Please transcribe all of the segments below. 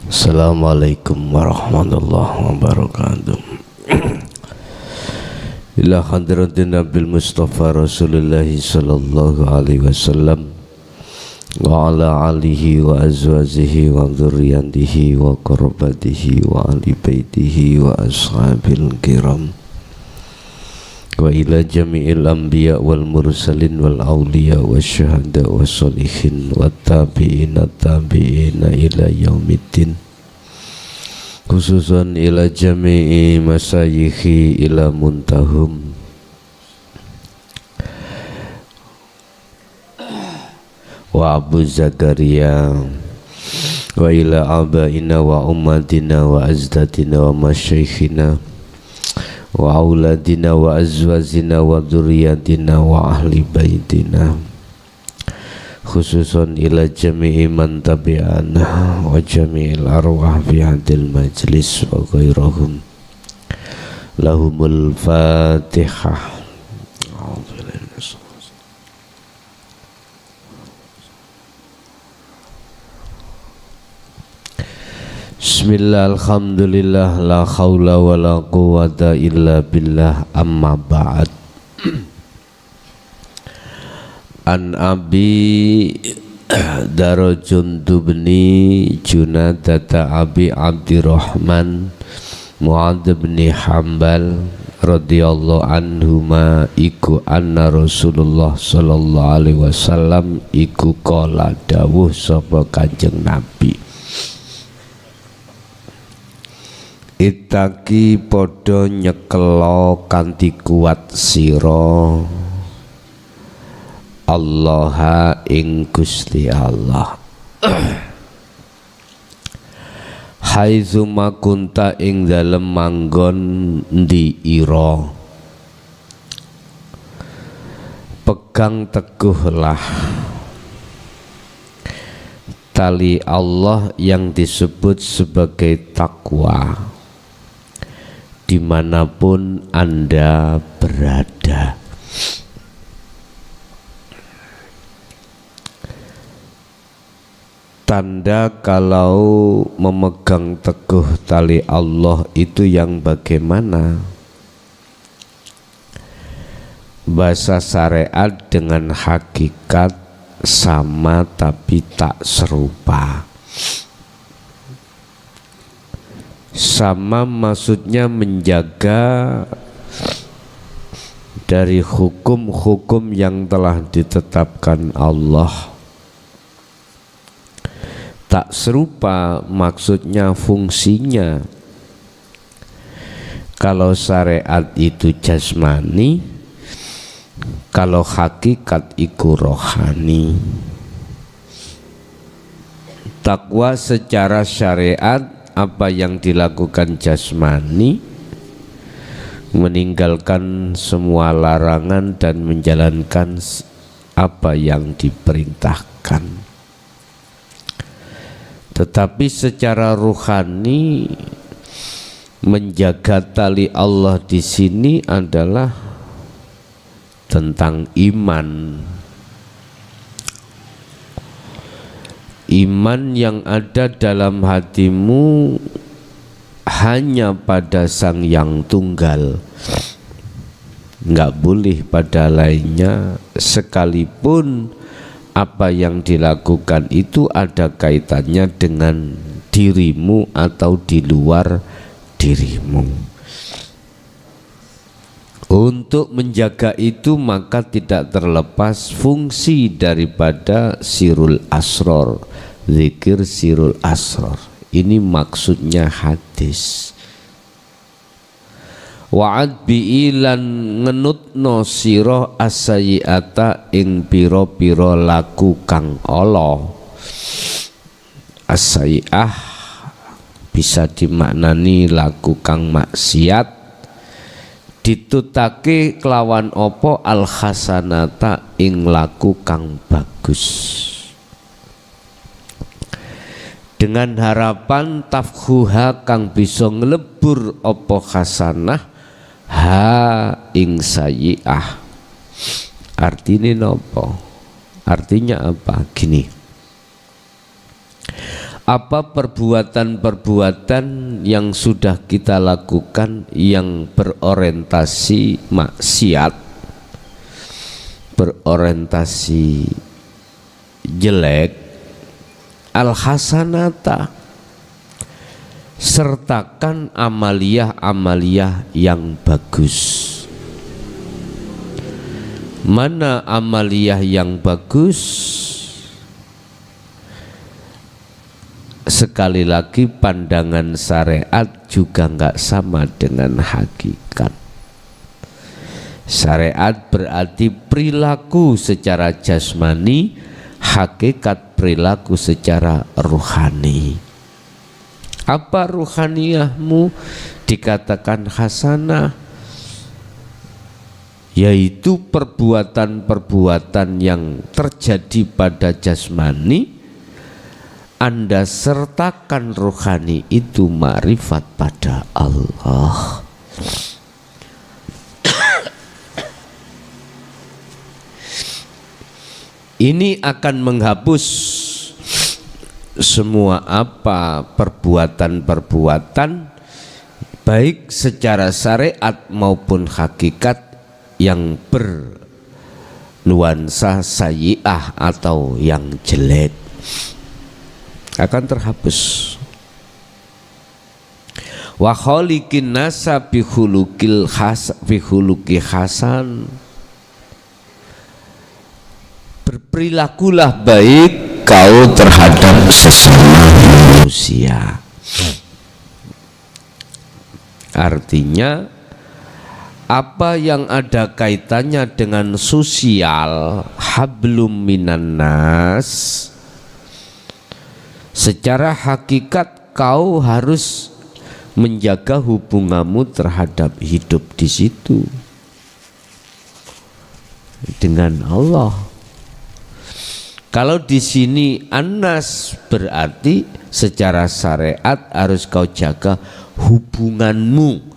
Assalamualaikum warahmatullahi wabarakatuh. Ila hadratin Nabil Mustafa Rasulullah sallallahu alaihi wasallam wa ala alihi wa azwajihi wa dzurriyyatihi wa qurabatihi wa ali baitihi wa ashabil kiram wa ila jami'il anbiya wal mursalin wal awliya wa syuhada wa sholihin wa tabi'ina ila yaumiddin, khususan ila jami'i masayikhi ila muntahum wa Abu Zakaria wa ila abaina wa ummatina wa azdatina wa masyaikhina wa auladina wa azwazina wa dzurriyyatina wa ahli baitina, khususan ila jami'i man tabi'ana wa jami'il arwah fi hadil majlis wa ghairahum. Lahumul Fatihah. Bismillah, alhamdulillah, la khawla wa la quwwata illa billah, amma ba'd. An Abi Darajundu bni Junadata Abi Abdirrahman Mu'ad bni Hambal radhiyallahu anhuma iku anna Rasulullah sallallahu alaihi wasallam iku qala dawuh sapa Kanjeng Nabi, itaki podo nyekelo kanthi kuat sira Allaha ing Gusti Allah haitsu makunta ing dalem manggon ndi ira, pegang teguhlah tali Allah yang disebut sebagai takwa dimanapun Anda berada. Tanda kalau memegang teguh tali Allah itu yang bagaimana? Bahasa syariat dengan hakikat sama tapi tak serupa. Sama maksudnya menjaga dari hukum-hukum yang telah ditetapkan Allah. Tak serupa maksudnya fungsinya. Kalau syariat itu jasmani, kalau hakikat itu rohani. Takwa secara syariat apa yang dilakukan jasmani, meninggalkan semua larangan dan menjalankan apa yang diperintahkan. Tetapi secara ruhani menjaga tali Allah di sini adalah tentang iman. Iman yang ada dalam hatimu hanya pada Sang Yang Tunggal, enggak boleh pada lainnya, sekalipun apa yang dilakukan itu ada kaitannya dengan dirimu atau di luar dirimu. Untuk menjaga itu maka tidak terlepas fungsi daripada sirul asror, zikir sirul asror. Ini maksudnya hadis. Wa'ad bi'ilan ngenutno sira as-sayyi'ata ing pira-pira laku kang ala. As-sayyi'ah bisa dimaknani laku kang maksiat, ditutake kelawan opo al-hasanata ing laku kang bagus, dengan harapan tafhuha kang bisa nglebur opo hasanah ha ing sayyi'ah. Artinya nopo? Artinya apa? Gini, Apa perbuatan-perbuatan yang sudah kita lakukan yang berorientasi maksiat, berorientasi jelek, al-hasanata, sertakan amaliyah-amaliyah yang bagus. Mana amaliyah yang bagus? Sekali lagi pandangan syariat juga enggak sama dengan hakikat. Syariat berarti perilaku secara jasmani, hakikat perilaku secara ruhani. Apa ruhaniyahmu? Dikatakan hasanah, yaitu perbuatan-perbuatan yang terjadi pada jasmani, Anda sertakan rohani itu ma'rifat pada Allah. Ini akan menghapus semua perbuatan-perbuatan baik secara syariat maupun hakikat yang bernuansa sayyi'ah atau yang jelek, akan terhapus. Wa khaliqin nasa bi khuluqi hasan, berperilakulah baik kau terhadap sesama manusia. Artinya apa yang ada kaitannya dengan sosial, hablum minan nas, secara hakikat kau harus menjaga hubunganmu terhadap hidup di situ dengan Allah. Kalau di sini anas berarti secara syariat harus kau jaga hubunganmu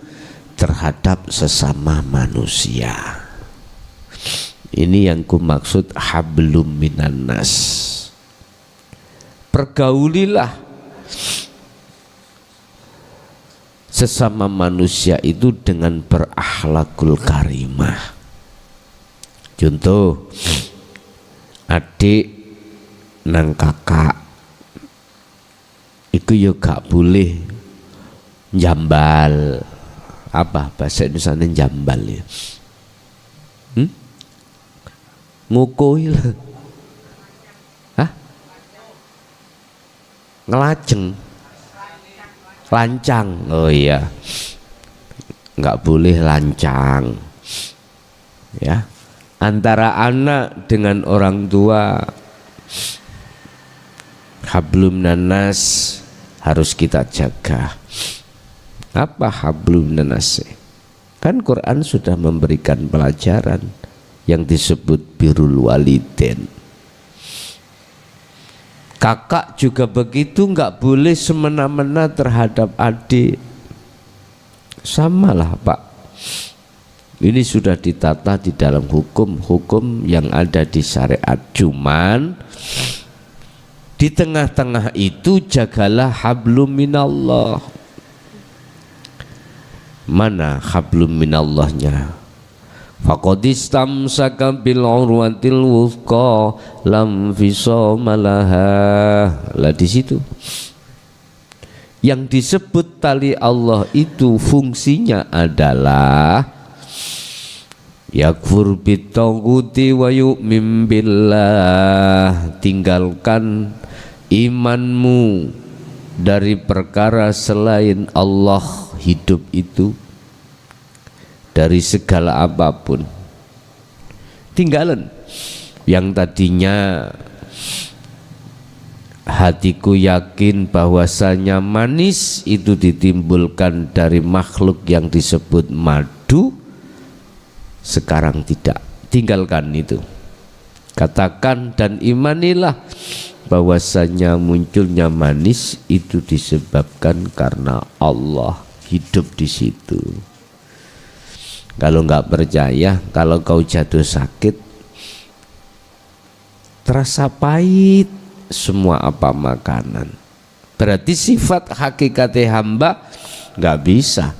terhadap sesama manusia. Ini yang ku maksud hablum minan nas. Pergaulilah sesama manusia itu dengan berakhlakul karimah. Contoh, adik nang kakak itu ya gak boleh jambal. Apa bahasa Indonesia jambal ya? Ngukui lah. Hah? Ngelajeng, lancang. Oh iya, nggak boleh lancang ya. Antara anak dengan orang tua, hablum nanas harus kita jaga. Apa hablum nanas? Kan Quran sudah memberikan pelajaran yang disebut birrul walidain. Kakak juga begitu, nggak boleh semena-mena terhadap adik. Samalah Pak. Ini sudah ditata di dalam hukum-hukum yang ada di syariat. Cuman di tengah-tengah itu jagalah hablum minallah. Mana hablum minallahnya? Faqad istamsaka bil urwatil wuthqa lam fisama laha. Lah di situ yang disebut tali Allah itu fungsinya adalah yakfur bitaghuti wa yu'min billah, tinggalkan imanmu dari perkara selain Allah, hidup itu dari segala apapun. Tinggalan yang tadinya hatiku yakin bahwasanya manis itu ditimbulkan dari makhluk yang disebut madu, sekarang tidak. Tinggalkan itu. Katakan dan imanilah bahwasanya munculnya manis itu disebabkan karena Allah hidup di situ. Kalau nggak percaya, kalau kau jatuh sakit, terasa pahit semua apa makanan. Berarti sifat hakikate hamba nggak bisa.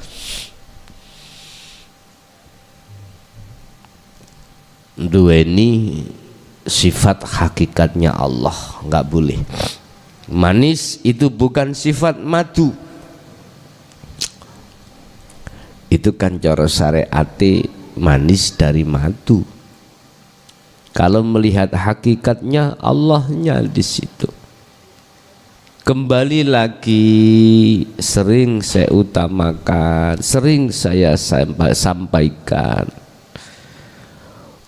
Duweni sifat hakikatnya Allah, nggak boleh. Manis itu bukan sifat madu. Itu kan cara syariate manis dari madu. Kalau melihat hakikatnya Allahnya di situ. Kembali lagi, sering saya utamakan, sering saya sampaikan,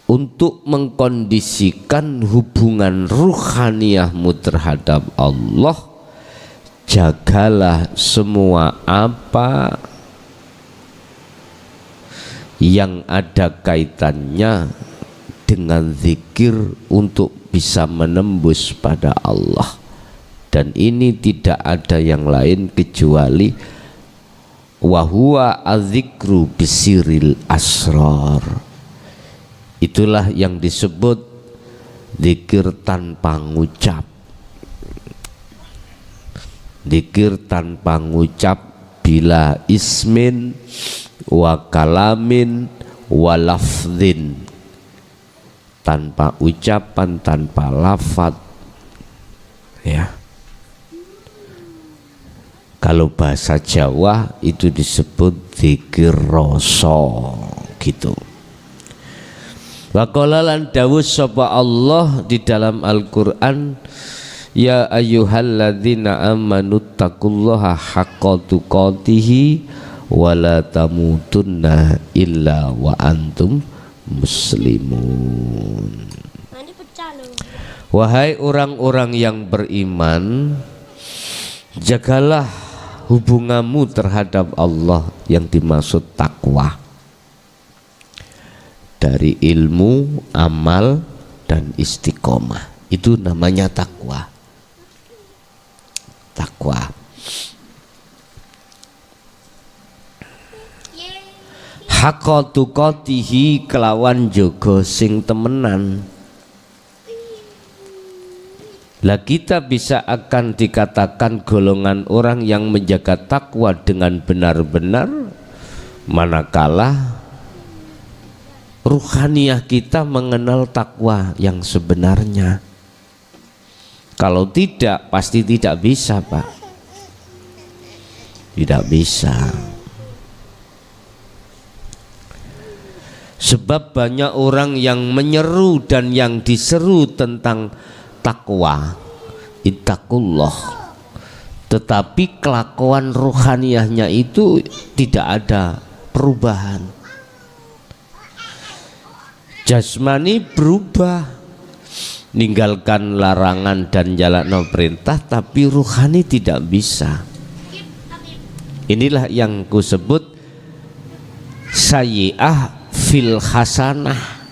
untuk mengkondisikan hubungan ruhaniyahmu terhadap Allah, jagalah semua apa yang ada kaitannya dengan zikir untuk bisa menembus pada Allah. Dan ini tidak ada yang lain kecuali wahuwa adzikru bisiril asrar. Itulah yang disebut zikir tanpa ngucap. Zikir tanpa ngucap bila ismin wa kalamin wa lafdhin, tanpa ucapan, tanpa lafaz, ya. Kalau bahasa Jawa itu disebut zikir rasa, gitu. Wa qala lan dawuh sapa Allah di dalam Al-Qur'an, ya ayyuhalladzina amanu taqullaha haqqa tuqatih wa la tamutunna illa wa antum muslimun. Wahai orang-orang yang beriman, jagalah hubunganmu terhadap Allah yang dimaksud takwa, dari ilmu, amal, dan istiqomah. Itu namanya takwa. Takwa. Haqqa tuqatihi kelawan jogo sing temenan. Lah kita bisa akan dikatakan golongan orang yang menjaga takwa dengan benar-benar manakala ruhaniyah kita mengenal takwa yang sebenarnya. Kalau tidak, pasti tidak bisa, Pak. Tidak bisa. Sebab banyak orang yang menyeru dan yang diseru tentang takwa, ittaqullah, tetapi kelakuan ruhaniyahnya itu tidak ada perubahan. Jasmani berubah, ninggalkan larangan dan jalan perintah, tapi ruhani tidak bisa. Inilah yang kusebut sayyi'ah fil hasanah.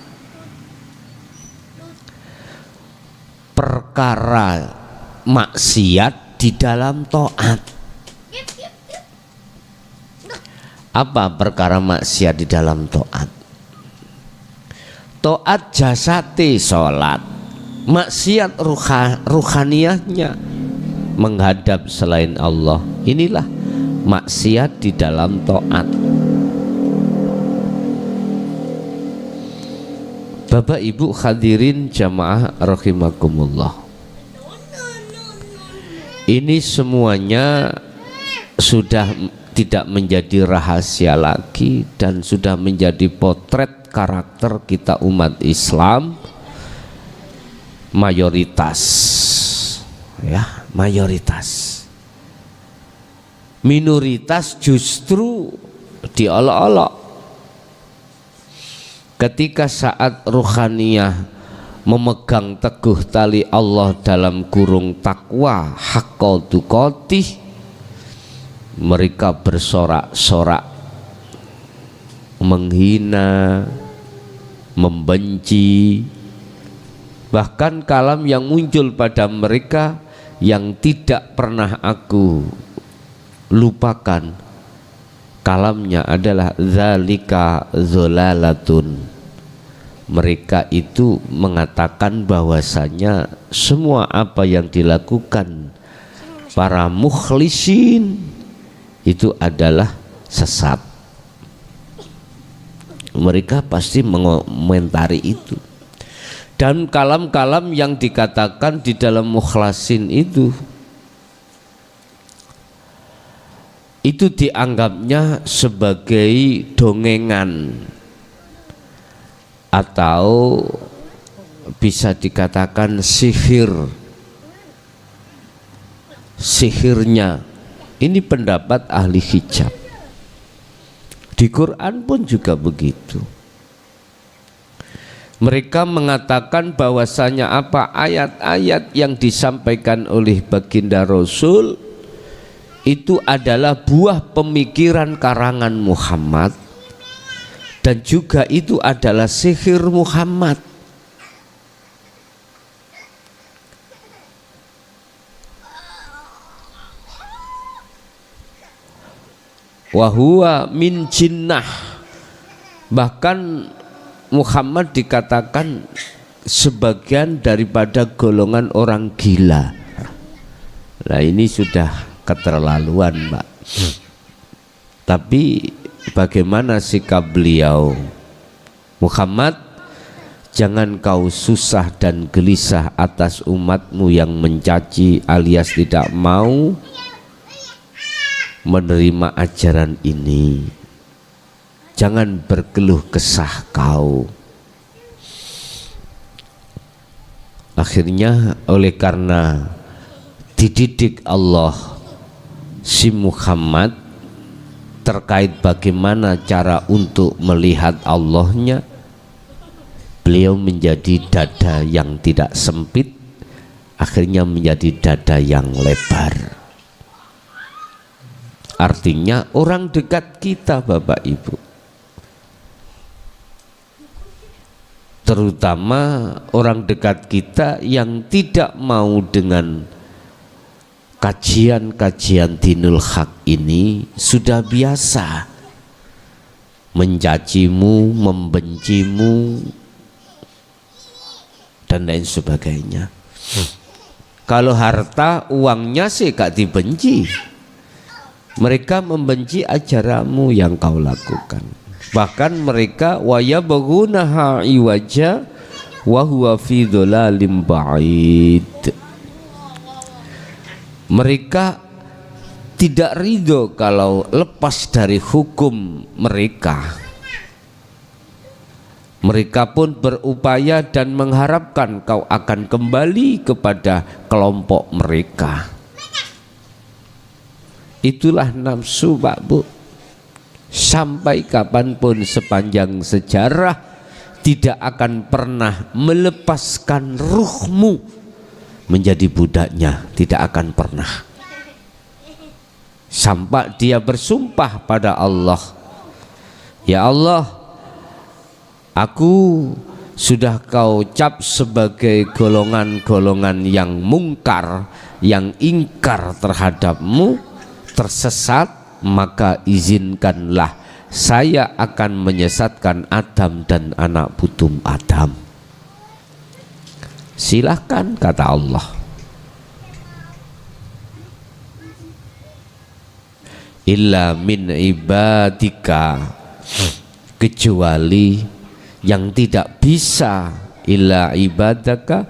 Perkara maksiat di dalam taat. Apa perkara maksiat di dalam taat? Taat jasate sholat, maksiat ruhaniyahnya menghadap selain Allah. Inilah maksiat di dalam taat. Bapak Ibu hadirin jamaah rahimakumullah, ini semuanya sudah tidak menjadi rahasia lagi dan sudah menjadi potret karakter kita umat Islam mayoritas, ya, mayoritas. Minoritas justru diolok-olok. Ketika saat ruhaniyah memegang teguh tali Allah dalam kurung takwa haqqa tuqatih, mereka bersorak-sorak, menghina, membenci, bahkan kalam yang muncul pada mereka yang tidak pernah aku lupakan, kalamnya adalah zalika zolalatun. Mereka itu mengatakan bahwasanya semua apa yang dilakukan para mukhlisin itu adalah sesat. Mereka pasti mengomentari itu. Dan kalam-kalam yang dikatakan di dalam mukhlasin itu dianggapnya sebagai dongengan atau bisa dikatakan sihirnya. Ini pendapat ahli hijab. Di Quran pun juga begitu. Mereka mengatakan bahwasanya apa ayat-ayat yang disampaikan oleh baginda Rasul itu adalah buah pemikiran karangan Muhammad, dan juga itu adalah sihir Muhammad. Wahuwa min jinnah, bahkan Muhammad dikatakan sebagian daripada golongan orang gila. Nah ini sudah keterlaluan, Pak. Tapi bagaimana sikap beliau? Muhammad, jangan kau susah dan gelisah atas umatmu yang mencaci alias tidak mau menerima ajaran ini. Jangan berkeluh kesah kau. Akhirnya oleh karena dididik Allah si Muhammad terkait bagaimana cara untuk melihat Allahnya, beliau menjadi dada yang tidak sempit, akhirnya menjadi dada yang lebar. Artinya orang dekat kita, Bapak Ibu, terutama orang dekat kita yang tidak mau dengan kajian-kajian dinul haq ini, sudah biasa mencacimu, membencimu dan lain sebagainya. Kalau harta uangnya sih gak dibenci, mereka membenci ajaranmu yang kau lakukan. Bahkan mereka wayabghunaha iwaja wa huwa fi dhalalim ba'id. Mereka tidak ridho kalau lepas dari hukum mereka. Mereka pun berupaya dan mengharapkan kau akan kembali kepada kelompok mereka. Itulah nafsu, Pak Bu. Sampai kapanpun sepanjang sejarah tidak akan pernah melepaskan ruhmu menjadi budaknya, tidak akan pernah. Sampai dia bersumpah pada Allah, ya Allah, aku sudah kau cap sebagai golongan-golongan yang mungkar, yang ingkar terhadapmu, tersesat, maka izinkanlah saya akan menyesatkan Adam dan anak putum Adam. Silahkan, kata Allah. Illa min ibadika, kecuali yang tidak bisa, illa ibadaka,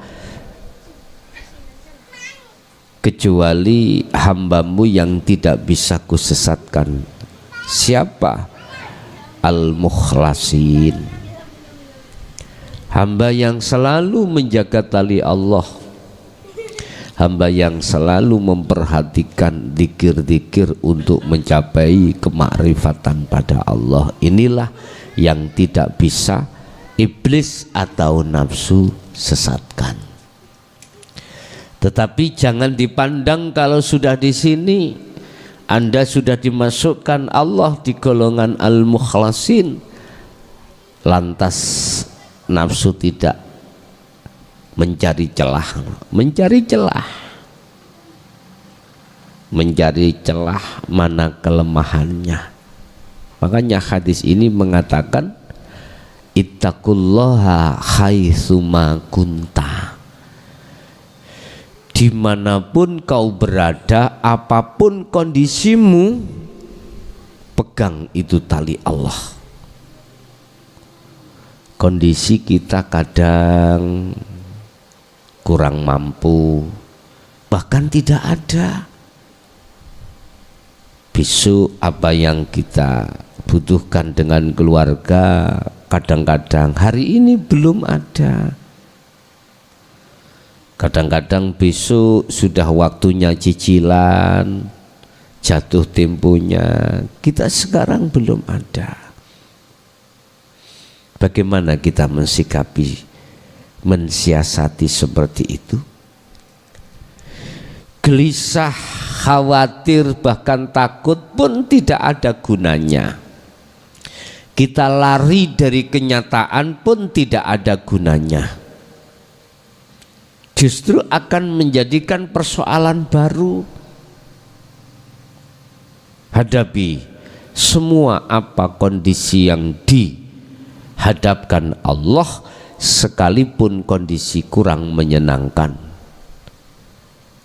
kecuali hambamu yang tidak bisa kusesatkan. Siapa? Al-mukhlasin, hamba yang selalu menjaga tali Allah, hamba yang selalu memperhatikan zikir-zikir untuk mencapai kemakrifatan pada Allah. Inilah yang tidak bisa iblis atau nafsu sesatkan. Tetapi jangan dipandang kalau sudah di sini Anda sudah dimasukkan Allah di golongan al-mukhlasin, lantas nafsu tidak mencari celah, mencari celah mana kelemahannya. Makanya hadis ini mengatakan ittaqullaha haitsuma kunta. Dimanapun kau berada, apapun kondisimu, pegang itu tali Allah. Kondisi kita kadang kurang mampu, bahkan tidak ada. Besok apa yang kita butuhkan dengan keluarga, kadang-kadang hari ini belum ada. Kadang-kadang besok sudah waktunya cicilan, jatuh temponya, kita sekarang belum ada. Bagaimana kita mensikapi, mensiasati seperti itu? Gelisah, khawatir, bahkan takut pun tidak ada gunanya. Kita lari dari kenyataan pun tidak ada gunanya. Justru akan menjadikan persoalan baru. Hadapi semua apa kondisi yang dihadapkan Allah, sekalipun kondisi kurang menyenangkan.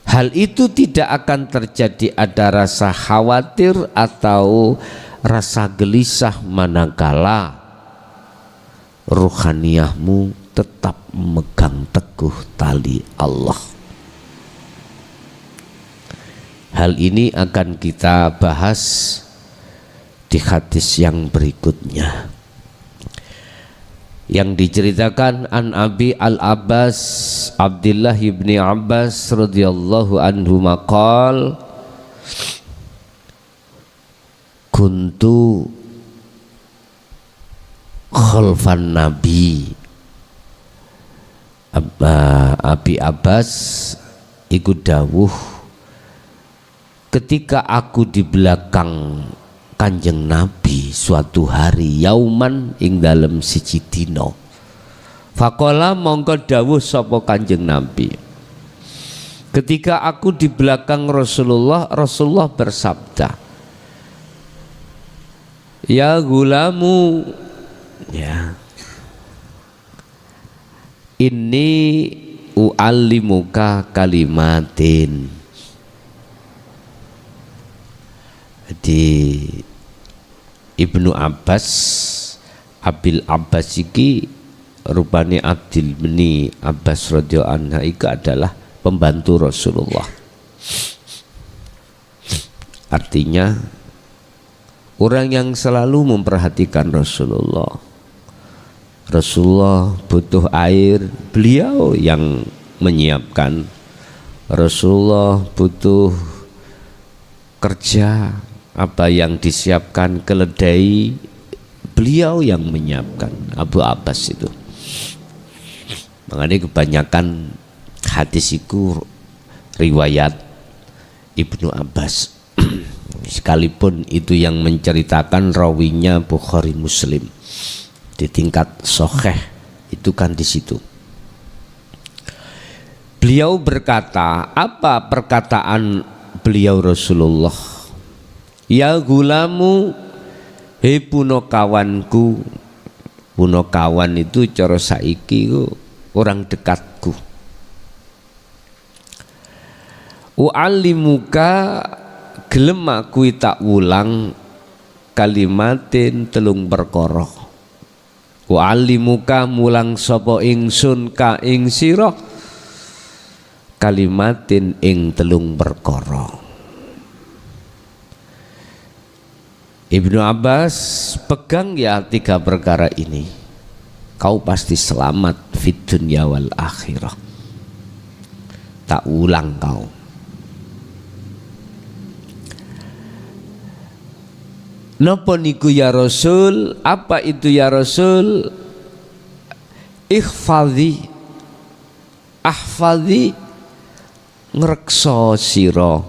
Hal itu tidak akan terjadi ada rasa khawatir atau rasa gelisah manakala ruhaniyahmu tetap memegang teguh tali Allah. Hal ini akan kita bahas di hadis yang berikutnya, yang diceritakan an Abi al-Abbas Abdullah ibni Abbas radhiyallahu anhu maqal kuntu khalfan nabi. Abi Abbas ikut dawuh, ketika aku di belakang Kanjeng Nabi suatu hari, yauman ing dalem siji dina, faqala mongko dawuh sapa Kanjeng Nabi, ketika aku di belakang Rasulullah, Rasulullah bersabda, ya gulamu, ya, ini u'allimuka kalimatin. Di Ibnu Abbas, Abil Abbas iki rupane Abdul bin Abbas radhiyallahu anhu itu adalah pembantu Rasulullah. Artinya orang yang selalu memperhatikan Rasulullah. Rasulullah butuh air, beliau yang menyiapkan. Rasulullah butuh kerja, apa yang disiapkan keledai, beliau yang menyiapkan. Abu Abbas itu. Makanya kebanyakan hadis itu riwayat Ibnu Abbas. Sekalipun itu yang menceritakan rawinya Bukhari Muslim. Di tingkat sahih itu kan di situ. Beliau berkata, apa perkataan beliau Rasulullah? Ya gulamu, hei punokawanku. Punokawan itu cara saiki orang dekatku. U'allimuka, gelem aku tak wulang kalimatin telung perkara. Wa'allimuka mulang sapa ingsun ka ing sira kalimatin ing telung perkara. Ibnu Abbas, pegang ya 3 perkara ini, kau pasti selamat fid dunya wal akhirah. Tak ulang kau. Napa niku ya Rasul? Apa itu ya Rasul? Ikhfadhi, ahfadhi, ngrekso sira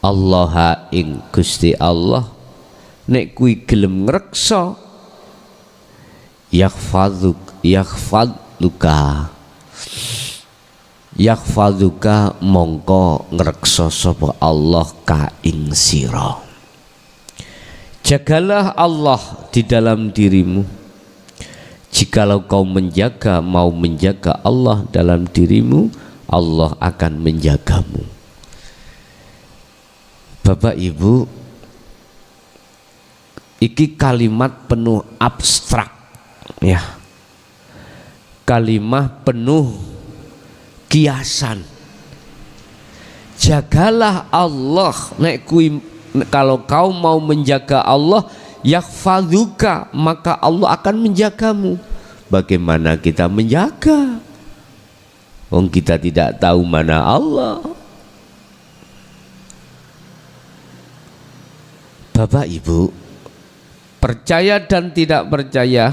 Allah ing Gusti Allah. Nek kuwi gelem ngrekso, yakhfadzuka mongko ngrekso sapa Allah ka ing sira. Jagalah Allah di dalam dirimu. Jikalau kau mau menjaga Allah dalam dirimu, Allah akan menjagamu. Bapak Ibu, iki kalimat penuh abstrak ya, kalimat penuh kiasan. Jagalah Allah, kalau kau mau menjaga Allah, yahfazuka, maka Allah akan menjagamu. Bagaimana kita menjaga? Wong kita tidak tahu mana Allah. Bapak Ibu, percaya dan tidak percaya,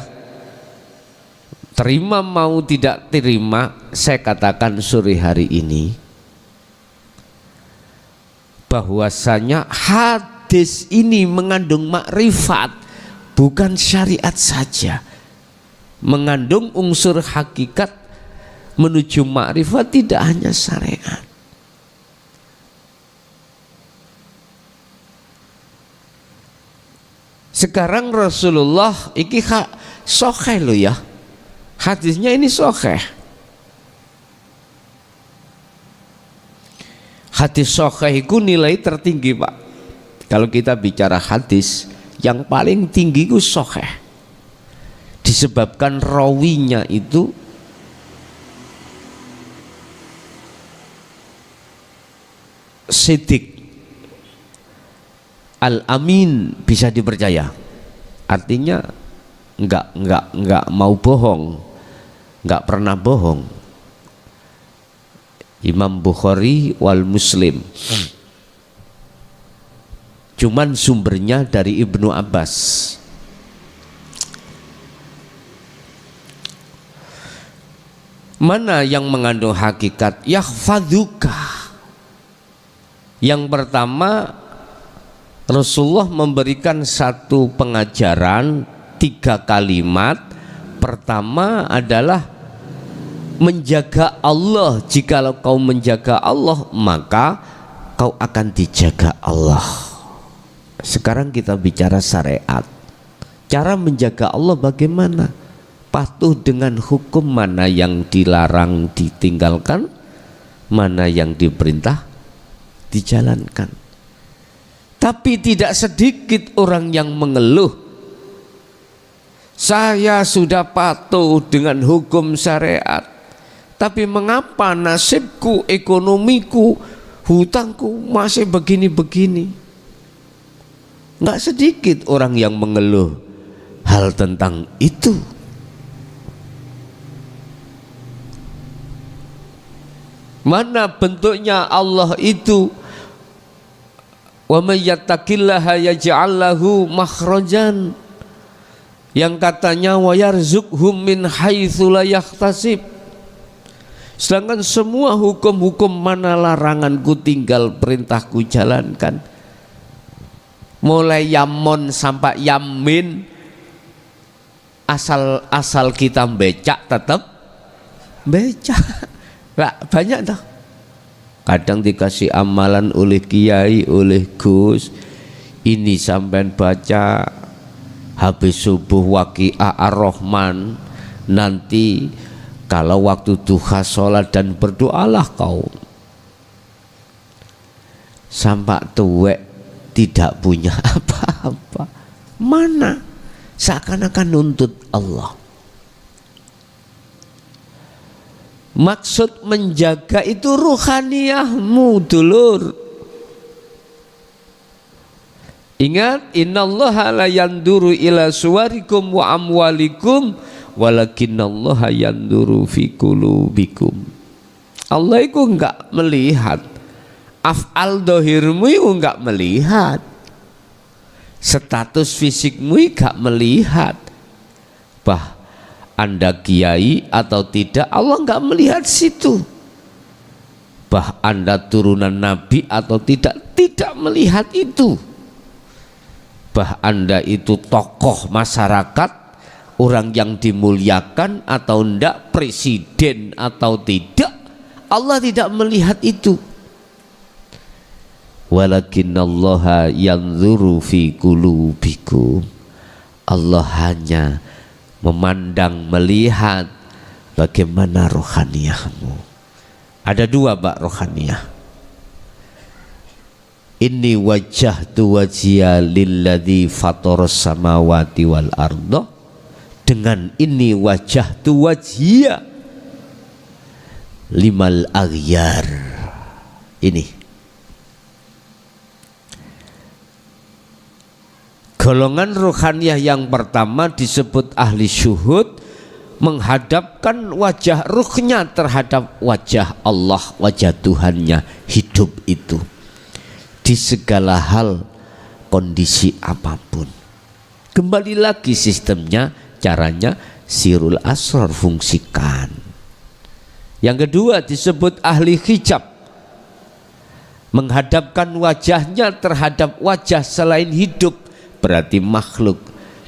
terima mau tidak terima, saya katakan sore hari ini bahwasanya hadis ini mengandung makrifat, bukan syariat saja, mengandung unsur hakikat menuju makrifat, tidak hanya syariat. Sekarang Rasulullah iki sahih loh ya, hadisnya ini sahih. Hadis sahih itu nilai tertinggi Pak. Kalau kita bicara hadis, yang paling tinggi itu sahih, disebabkan rawinya itu sidik, al-amin, bisa dipercaya. Artinya enggak mau bohong, enggak pernah bohong. Imam Bukhari wal Muslim. Cuman sumbernya dari Ibnu Abbas. Mana yang mengandung hakikat? Yahfazuka. Yang pertama, Rasulullah memberikan satu pengajaran, 3 kalimat. Pertama adalah menjaga Allah. Jikalau kau menjaga Allah, maka kau akan dijaga Allah. Sekarang kita bicara syariat. Cara menjaga Allah bagaimana? Patuh dengan hukum, mana yang dilarang ditinggalkan, mana yang diperintah dijalankan. Tapi tidak sedikit orang yang mengeluh, saya sudah patuh dengan hukum syariat, tapi mengapa nasibku, ekonomiku, hutangku masih begini-begini? Nggak sedikit orang yang mengeluh hal tentang itu. Mana bentuknya Allah itu? Wa may yattaqillaha yaj'al lahu makhrajan, yang katanya wa yarzuqhum min haitsu la yahtasib. Sedangkan semua hukum-hukum mana laranganku tinggal, perintahku jalankan. Mulai yamon sampai yamin, asal kita becak tetap becak. Nah, banyak dah. Kadang dikasih amalan oleh kiai, oleh Gus, ini sampean baca habis subuh waqiah ar-Rahman, nanti kalau waktu duha sholat dan berdoalah kau. Sampai tuwek tidak punya apa-apa. Mana? Seakan-akan nuntut Allah. Maksud menjaga itu ruhaniyahmu, dulur. Ingat, innallaha la yanduru ila suwarikum wa amwalikum walakinnallaha yanduru fi qulubikum. Allah itu enggak melihat af'al dohirmu, itu enggak melihat status fisikmu, enggak melihat Anda kiai atau tidak, Allah enggak melihat situ. Anda turunan Nabi atau tidak melihat itu. Anda itu tokoh masyarakat, orang yang dimuliakan atau enggak, presiden atau tidak, Allah tidak melihat itu. Walakinnallaha yanzuru fi qulubikum. Allah hanya memandang, melihat bagaimana rohaniyahmu. Ada dua bak rohaniyah. Inni wajjahtu wajhiya lilladzi fataras samawati wal arda, dengan inni wajjahtu wajhiya limal aghyar. Ini golongan rohaniyah yang pertama disebut ahli syuhud, menghadapkan wajah ruhnya terhadap wajah Allah, wajah Tuhannya, hidup itu di segala hal, kondisi apapun. Kembali lagi sistemnya, caranya sirul asrar, fungsikan. Yang kedua disebut ahli hijab, menghadapkan wajahnya terhadap wajah selain hidup, berarti makhluk.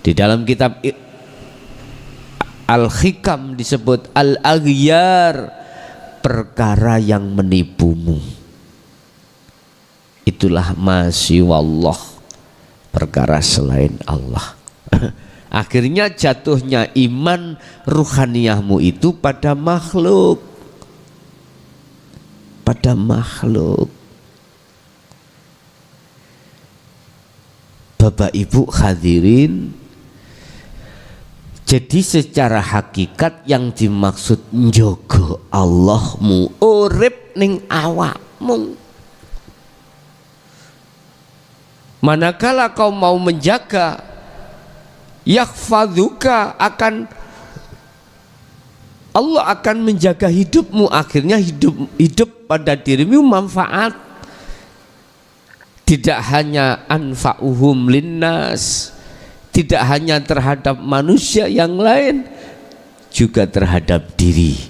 Di dalam kitab Al-Hikam disebut al-aghyar, perkara yang menipumu. Itulah masyaallah, perkara selain Allah. Akhirnya jatuhnya iman ruhaniyahmu itu pada makhluk, pada makhluk. Bapak Ibu hadirin, jadi secara hakikat yang dimaksud njogo Allahmu urip ning awakmu. Manakala kau mau menjaga, yakhfadzuka, Allah akan menjaga hidupmu. Akhirnya hidup pada dirimu manfaat, tidak hanya anfa'uhum linnas, tidak hanya terhadap manusia yang lain, juga terhadap diri.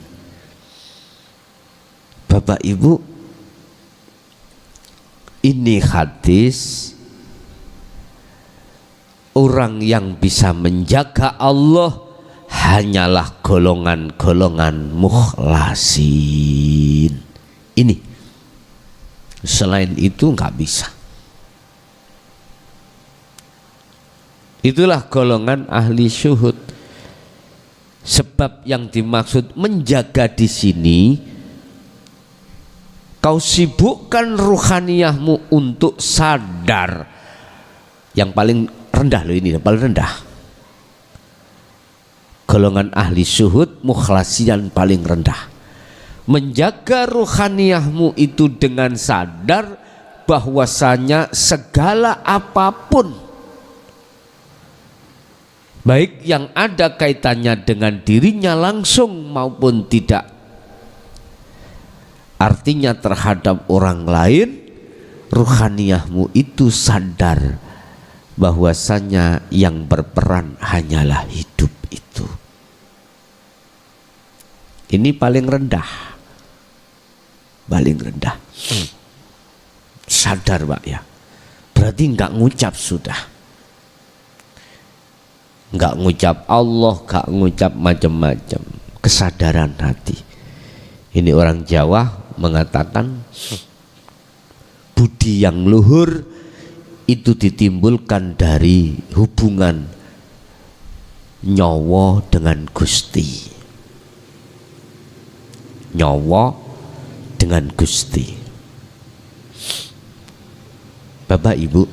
Bapak Ibu, ini hadis. Orang yang bisa menjaga Allah hanyalah golongan-golongan mukhlasin. Ini, selain itu nggak bisa. Itulah golongan ahli syuhud. Sebab yang dimaksud menjaga di sini, kau sibukkan ruhaniyahmu untuk sadar. Yang paling rendah loh, ini paling rendah. Golongan ahli syuhud mukhlasian paling rendah. Menjaga ruhaniyahmu itu dengan sadar bahwasanya segala apapun, baik yang ada kaitannya dengan dirinya langsung maupun tidak, artinya terhadap orang lain, ruhaniyahmu itu sadar bahwasanya yang berperan hanyalah hidup itu. Ini paling rendah, paling rendah. Sadar Pak ya, berarti nggak ngucap sudah, nggak ngucap Allah, nggak ngucap macam-macam, kesadaran hati. Ini orang Jawa mengatakan budi yang luhur itu ditimbulkan dari hubungan nyawa dengan Gusti. Nyawa dengan Gusti. Bapak Ibu,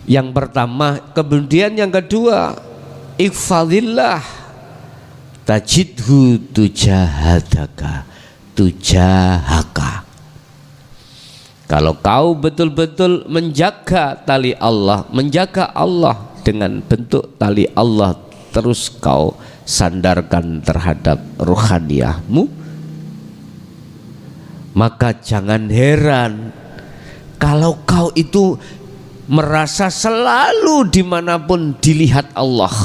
yang pertama, kemudian yang kedua, ikhfadillah tajidhu tujahadaka tujahaka. Kalau kau betul-betul menjaga tali Allah, menjaga Allah dengan bentuk tali Allah, terus kau sandarkan terhadap ruhaniyahmu, maka jangan heran kalau kau itu merasa selalu dimanapun dilihat Allah.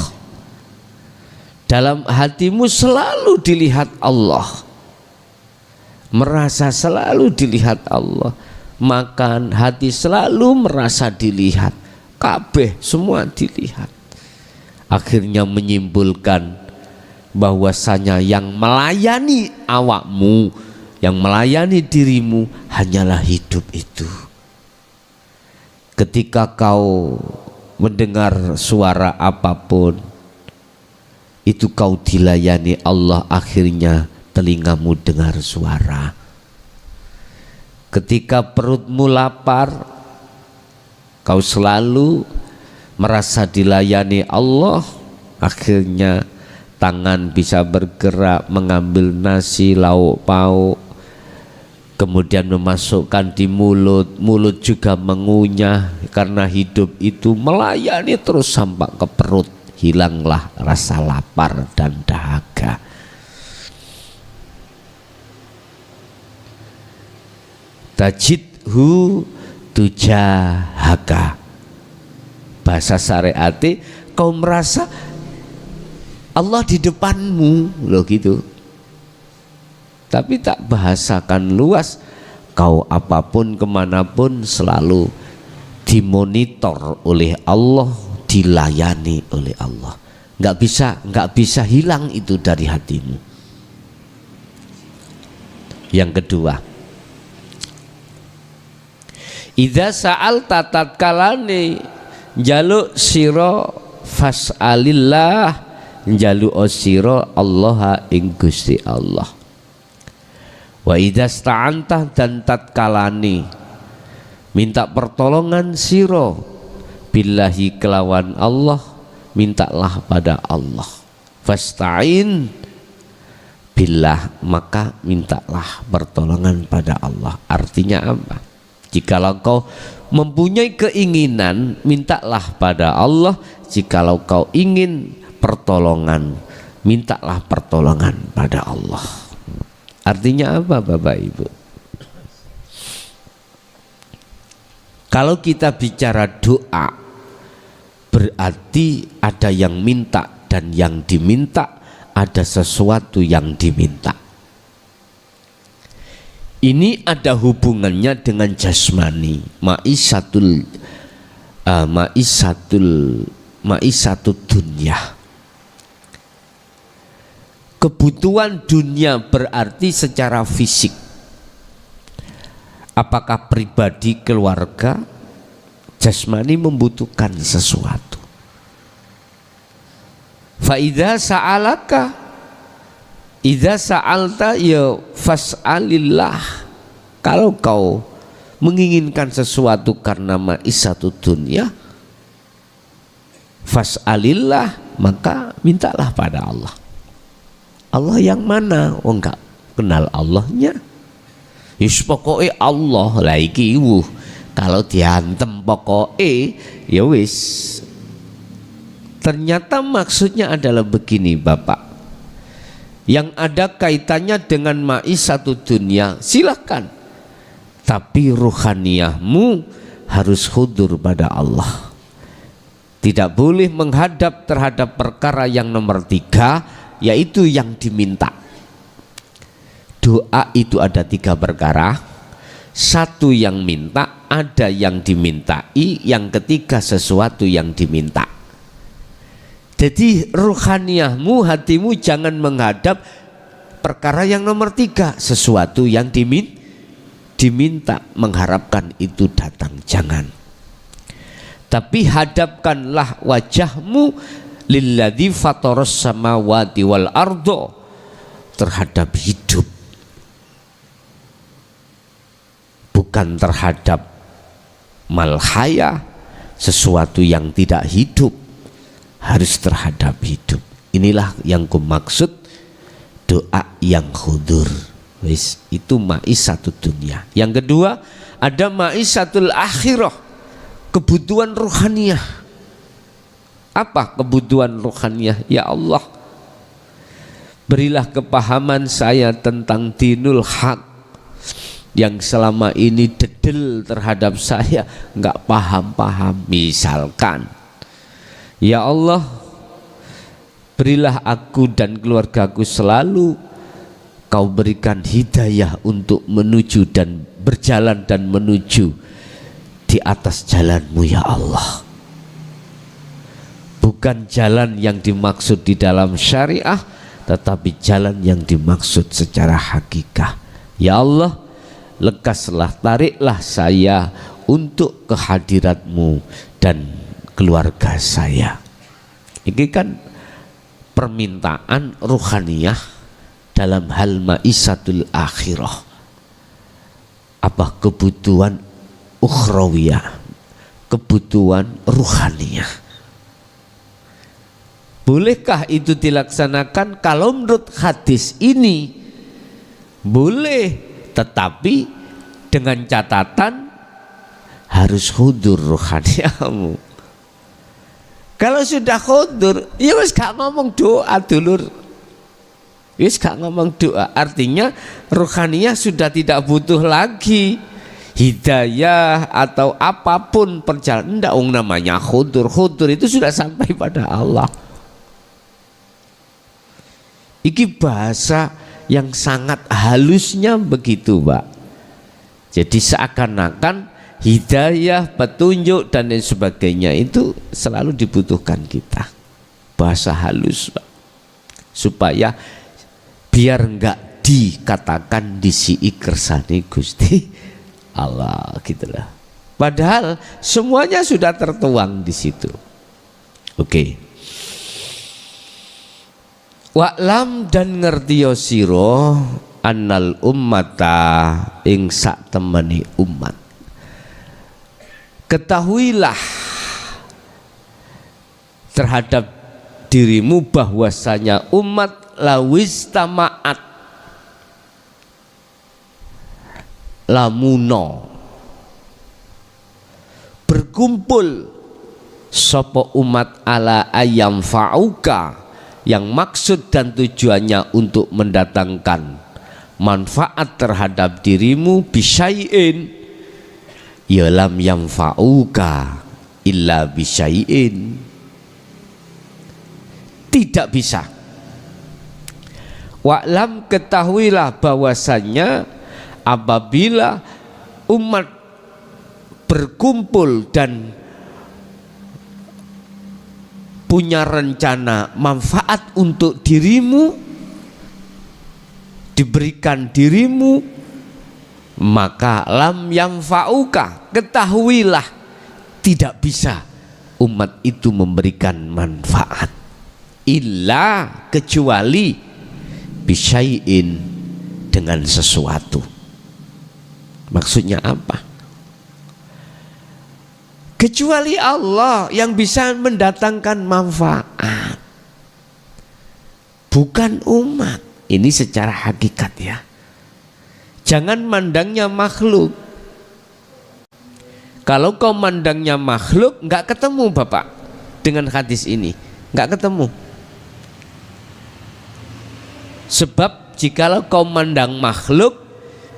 Dalam hatimu selalu dilihat Allah, merasa selalu dilihat Allah. Makan hati selalu merasa dilihat, kabeh semua dilihat. Akhirnya menyimpulkan bahwasanya yang melayani awakmu, yang melayani dirimu hanyalah hidup itu. Ketika kau mendengar suara apapun, itu kau dilayani Allah, akhirnya telingamu dengar suara. Ketika perutmu lapar, kau selalu merasa dilayani Allah, akhirnya tangan bisa bergerak mengambil nasi lauk pauk, kemudian memasukkan di mulut, mulut juga mengunyah, karena hidup itu melayani terus sampai ke perut, hilanglah rasa lapar dan dahaga. Tajidhu tujahaka, bahasa syariati kau merasa Allah di depanmu loh gitu. Tapi tak bahasakan luas, kau apapun kemanapun selalu dimonitor oleh Allah, dilayani oleh Allah. Nggak bisa hilang itu dari hatimu. Yang kedua, idza sa'alta tatkalane njaluk sira fas'alillah, njaluk sira Allah ing Gusti Allah. Wa idza sta'anta, dan tatkalane minta pertolongan sira billahi kelawan Allah, mintalah pada Allah. Fasta'in billah, maka mintalah pertolongan pada Allah. Artinya apa? Jikalau kau mempunyai keinginan, mintalah pada Allah. Jikalau kau ingin pertolongan, mintalah pertolongan pada Allah. Artinya apa Bapak Ibu? Kalau kita bicara doa, berarti ada yang minta dan yang diminta, ada sesuatu yang diminta. Ini ada hubungannya dengan jasmani, ma'isatul dunya. Kebutuhan dunia berarti secara fisik. Apakah pribadi, keluarga, jasmani membutuhkan sesuatu. Fa idza sa'alaka, idza sa'alta ya fas'alillah. Kalau kau menginginkan sesuatu karena ma'isatud dunya, fas'alillah, maka mintalah pada Allah. Allah yang mana? Oh, enggak kenal Allahnya. Yus pokoknya Allah lah iki. Kalau diantem pokoknya ya wis. Ternyata maksudnya adalah begini Bapak, yang ada kaitannya dengan ma'isatud dunya silahkan, tapi ruhaniyahmu harus hudur pada Allah. Tidak boleh menghadap terhadap perkara yang nomor 3, yaitu yang diminta. Doa itu ada 3 perkara. Satu yang minta, ada yang dimintai, yang ketiga sesuatu yang diminta. Jadi ruhaniyahmu, hatimu jangan menghadap perkara yang nomor 3, sesuatu yang diminta, mengharapkan itu datang, jangan. Tapi hadapkanlah wajahmu lilladzi fataras samawati wal ardo, terhadap hidup, bukan terhadap malhaya, sesuatu yang tidak hidup, harus terhadap hidup. Inilah yang kumaksud doa yang khudur. Wis, itu ma'isatud dunya. Yang kedua, ada ma'isatul akhirah, kebutuhan ruhaniyah. Apa kebutuhan ruhaniyah? Ya Allah, berilah kepahaman saya tentang dinul haq, yang selama ini dedel terhadap saya, nggak paham-paham. Misalkan, ya Allah, berilah aku dan keluargaku selalu kau berikan hidayah untuk menuju dan berjalan dan menuju di atas jalanmu ya Allah. Bukan jalan yang dimaksud di dalam syariah, tetapi jalan yang dimaksud secara hakikah. Ya Allah, lekaslah, tariklah saya untuk kehadiratmu dan keluarga saya. Ini kan permintaan ruhaniyah dalam hal ma'isatul akhirah, apa kebutuhan ukhrawiyah, kebutuhan ruhaniyah. Bolehkah itu dilaksanakan? Kalau menurut hadis ini boleh, tetapi dengan catatan harus hudur ruhaniyahmu. Kalau sudah hudur, ya wis gak ngomong doa dulur, wis gak ngomong doa. Artinya ruhaniyah sudah tidak butuh lagi hidayah atau apapun perjalanan. Ndak, namanya hudur itu sudah sampai pada Allah. Iki bahasa yang sangat halusnya begitu, Pak. Jadi seakan-akan hidayah, petunjuk dan lain sebagainya itu selalu dibutuhkan kita. Bahasa halus, Pak. Supaya biar enggak dikatakan disi kersane Gusti Allah gitulah. Padahal semuanya sudah tertuang di situ. Oke. Wa'lam dan ngertiyo sira annal ummata ing sak temeni umat. Ketahuilah terhadap dirimu bahwasanya umat lawis tamaat lamuno berkumpul sopo umat ala ayam fa'uka, yang maksud dan tujuannya untuk mendatangkan manfaat terhadap dirimu, bisyai'in ya lam yanfa'uka illa bisyai'in, tidak bisa. Wa'lam, ketahuilah bahwasanya apabila umat berkumpul dan punya rencana manfaat untuk dirimu, diberikan dirimu, maka lam yanfa'uka, ketahuilah tidak bisa umat itu memberikan manfaat illa, kecuali bisyai'in, dengan sesuatu. Maksudnya apa? Kecuali Allah yang bisa mendatangkan manfaat, bukan umat. Ini secara hakikat ya. Jangan mandangnya makhluk. Kalau kau mandangnya makhluk, nggak ketemu Bapak dengan hadis ini, nggak ketemu. Sebab jikalau kau mandang makhluk,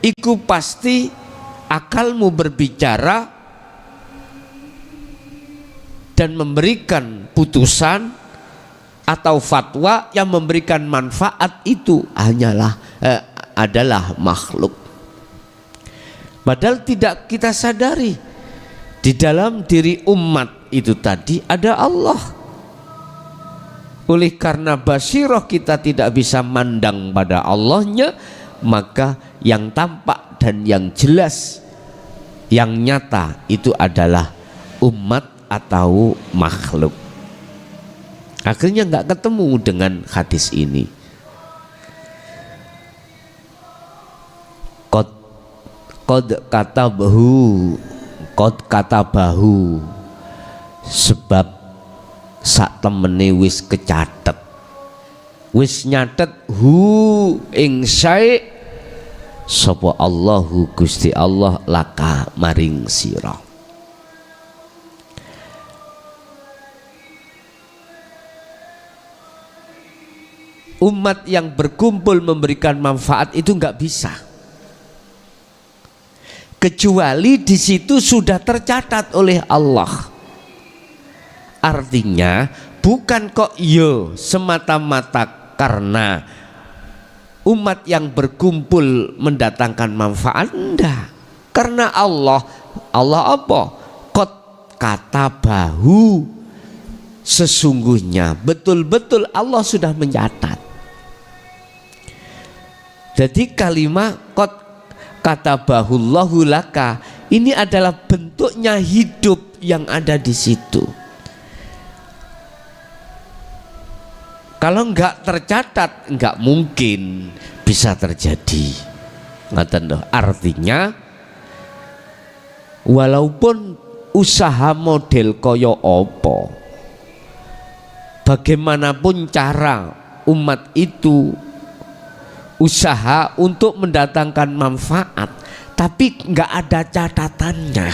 iku pasti akalmu berbicara dan memberikan putusan atau fatwa yang memberikan manfaat itu adalah makhluk. Padahal tidak kita sadari di dalam diri umat itu tadi ada Allah. Oleh karena basirah kita tidak bisa mandang pada Allahnya, maka yang tampak dan yang jelas, yang nyata itu adalah umat atau makhluk. Akhirnya nggak ketemu dengan hadis ini. Qad katabahu, sebab sak temene wis kecatet, wis nyatet hu ing syai' sapa Allahu Gusti Allah laka maring sira. Umat yang berkumpul memberikan manfaat itu nggak bisa, kecuali di situ sudah tercatat oleh Allah. Artinya bukan kok yo semata-mata karena umat yang berkumpul mendatangkan manfaat, enggak. Karena Allah apa? Qad katabahu, sesungguhnya betul-betul Allah sudah mencatat. Jadi kalimat qad katabahullahu laka ini adalah bentuknya hidup yang ada di situ. Kalau enggak tercatat, enggak mungkin bisa terjadi. Ngaten loh. Artinya walaupun usaha model koyo opo, bagaimanapun cara umat itu usaha untuk mendatangkan manfaat, tapi enggak ada catatannya,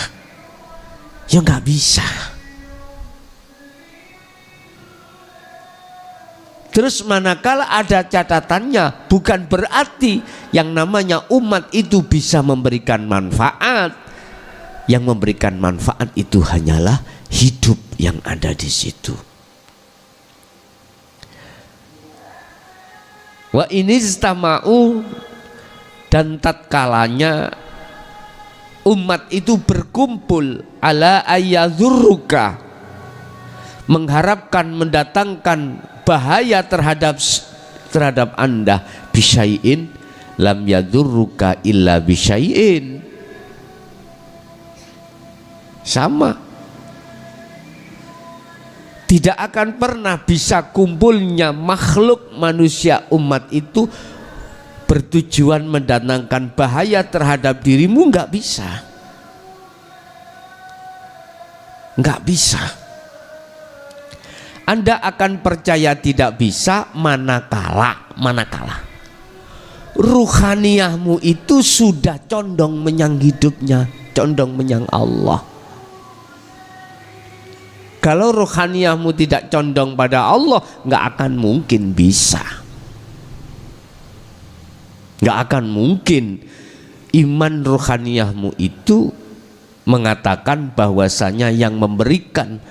ya enggak bisa. Terus manakala ada catatannya, bukan berarti yang namanya umat itu bisa memberikan manfaat. Yang memberikan manfaat itu hanyalah hidup yang ada di situ. Wa ini istama'u, dan tatkalanya umat itu berkumpul ala ayyadhurruka, mengharapkan mendatangkan bahaya terhadap Anda, bisyai'in lam yadurruka illa bisyai'in. Sama, tidak akan pernah bisa kumpulnya makhluk manusia umat itu bertujuan mendatangkan bahaya terhadap dirimu, nggak bisa, nggak bisa. Anda akan percaya tidak bisa manakala ruhaniyahmu itu sudah condong menyang hidupnya, condong menyang Allah. Kalau ruhaniyahmu tidak condong pada Allah, nggak akan mungkin bisa, nggak akan mungkin iman ruhaniyahmu itu mengatakan bahwasanya yang memberikan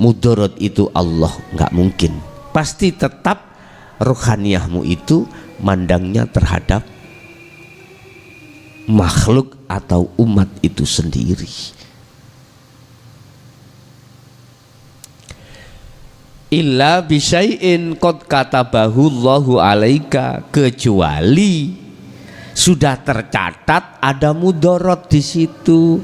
mudarat itu Allah, nggak mungkin. Pasti tetap ruhaniyahmu itu mandangnya terhadap makhluk atau umat itu sendiri. Illa bisyai'in qad katabahu Allahu alaika, kecuali sudah tercatat ada mudarat di situ,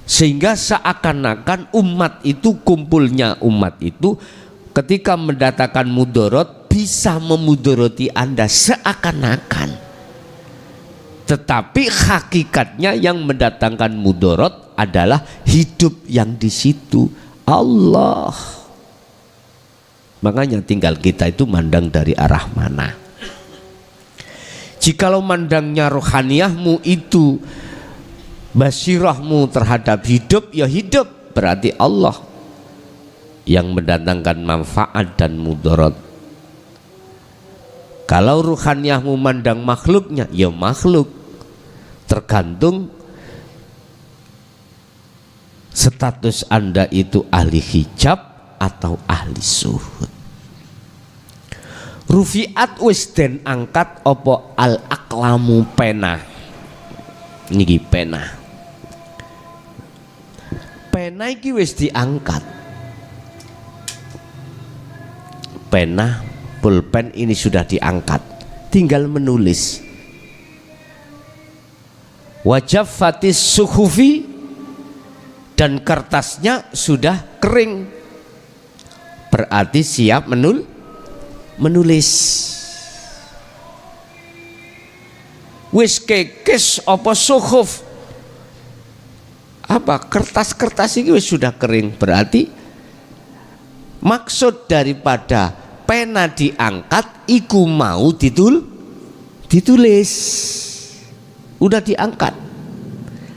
sehingga seakan-akan umat itu, kumpulnya umat itu ketika mendatangkan mudarat bisa memudarati Anda seakan-akan, tetapi hakikatnya yang mendatangkan mudarat adalah hidup yang di situ, Allah. Makanya tinggal kita itu mandang dari arah mana. Jikalau mandangnya rohaniyahmu itu basirahmu terhadap hidup, ya hidup, berarti Allah yang mendatangkan manfaat dan mudarat. Kalau ruhaniyahmu mandang makhluknya, ya makhluk, tergantung status Anda itu ahli hijab atau ahli suhud. Rufiat wis den angkat opo al aklamu, pena niki, pena iki wis diangkat. Pena, pulpen ini sudah diangkat, tinggal menulis. Wajafatis suhufi, dan kertasnya sudah kering, berarti siap menulis. Wis kekes apa suhuf, apa kertas-kertas ini wis sudah kering, berarti maksud daripada pena diangkat iku mau ditulis, udah diangkat,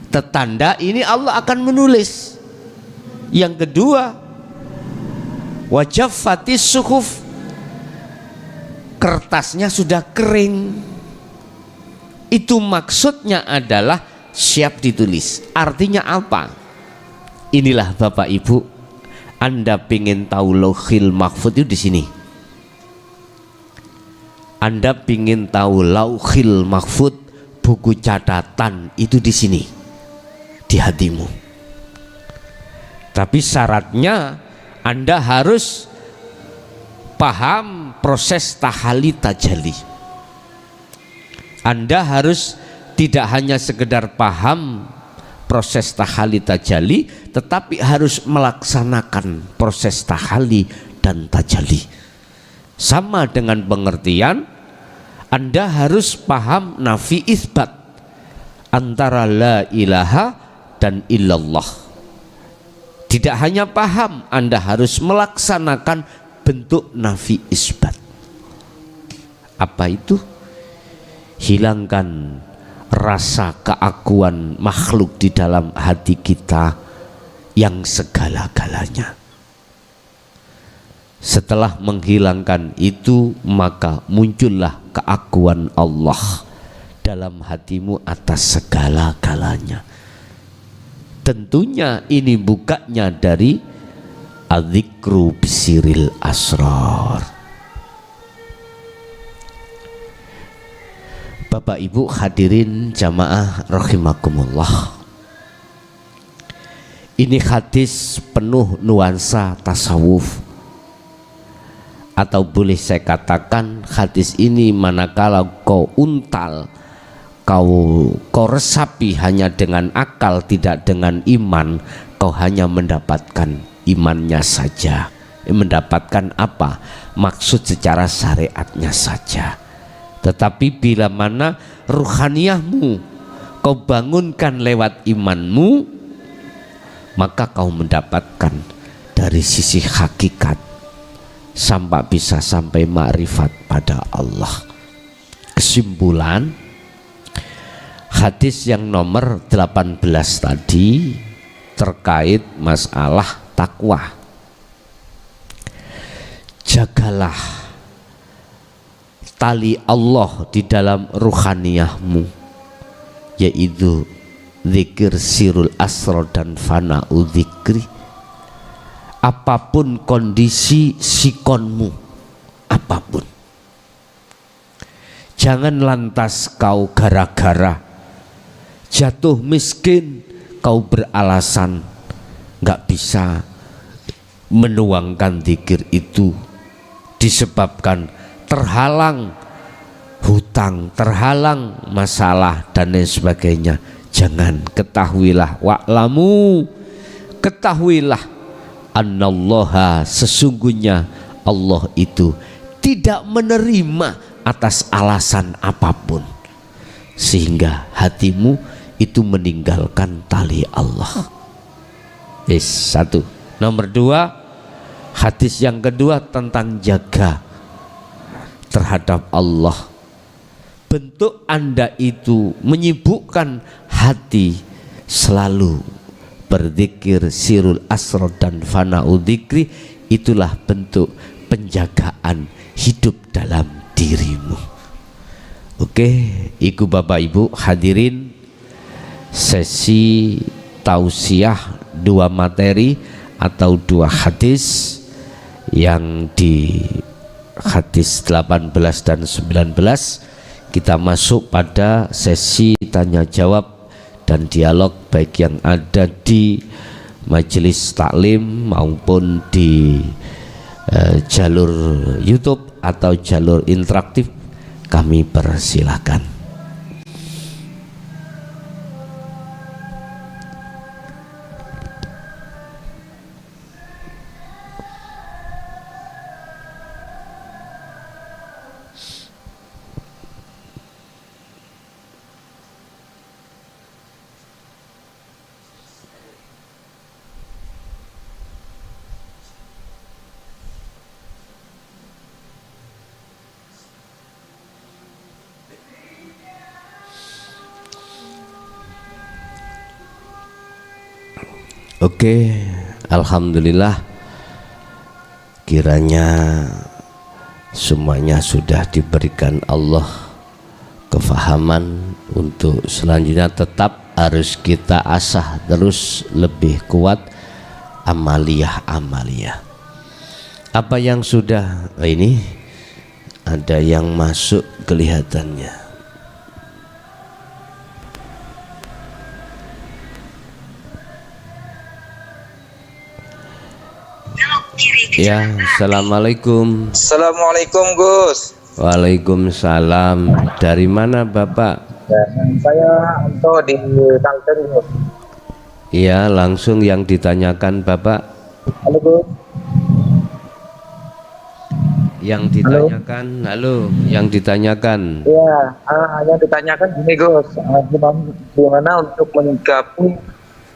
tetanda ini Allah akan menulis. Yang kedua, wajafatis suhuf, kertasnya sudah kering, itu maksudnya adalah siap ditulis. Artinya apa? Inilah Bapak Ibu, Anda pingin tahu Lauhil Mahfudz itu di sini. Anda pingin tahu Lauhil Mahfudz, buku catatan itu di sini, di hatimu. Tapi syaratnya Anda harus paham proses tahali tajalli. Anda harus tidak hanya sekedar paham proses tahalli tajalli, tetapi harus melaksanakan proses tahalli dan tajalli. Sama dengan pengertian Anda harus paham nafi isbat antara la ilaha dan illallah. Tidak hanya paham, Anda harus melaksanakan bentuk nafi isbat. Apa itu? Hilangkan rasa keakuan makhluk di dalam hati kita yang segala-galanya. Setelah menghilangkan itu, maka muncullah keakuan Allah dalam hatimu atas segala-galanya. Tentunya ini bukanya dari adzikru bisiril asrar. Bapak Ibu hadirin jamaah rahimakumullah. Ini hadis penuh nuansa tasawuf, atau boleh saya katakan hadis ini manakala kau untal, kau resapi hanya dengan akal, tidak dengan iman, kau hanya mendapatkan imannya saja. Mendapatkan apa? Maksud secara syariatnya saja. Tetapi bila mana ruhaniyahmu kau bangunkan lewat imanmu, maka kau mendapatkan dari sisi hakikat sampai bisa sampai makrifat pada Allah. Kesimpulan hadis yang nomor 18 tadi terkait masalah takwa. Jagalah tali Allah di dalam ruhaniyahmu, yaitu zikir sirul asrar dan fana'u zikri. Apapun kondisi sikonmu, apapun, jangan lantas kau gara-gara jatuh miskin kau beralasan nggak bisa menuangkan zikir itu disebabkan terhalang hutang, terhalang masalah dan lain sebagainya. Jangan, ketahuilah, wa'lamu, ketahuilah, annallaha, sesungguhnya Allah itu tidak menerima atas alasan apapun, sehingga hatimu itu meninggalkan tali Allah. Satu. Nomor dua, hadis yang kedua tentang jaga terhadap Allah. Bentuk Anda itu menyibukkan hati selalu berzikir sirul asrar dan fana'u dzikri, itulah bentuk penjagaan hidup dalam dirimu. Oke, ibu bapak ibu hadirin, sesi tausiah dua materi atau dua hadis yang di hadis 18 dan 19, kita masuk pada sesi tanya jawab dan dialog, baik yang ada di majelis taklim maupun di jalur YouTube atau jalur interaktif. Kami persilahkan. Oke, alhamdulillah, kiranya semuanya sudah diberikan Allah kefahaman untuk selanjutnya. Tetap harus kita asah terus lebih kuat amaliyah. Apa yang sudah ini ada yang masuk kelihatannya. Ya, assalamualaikum. Assalamualaikum Gus. Waalaikumsalam. Dari mana Bapak? Saya untuk di Kalteng Gus. Iya, langsung yang ditanyakan Bapak. Halo Gus. Yang ditanyakan, halo, yang ditanyakan. Iya, yang ditanyakan gini Gus, gimana untuk menyikapi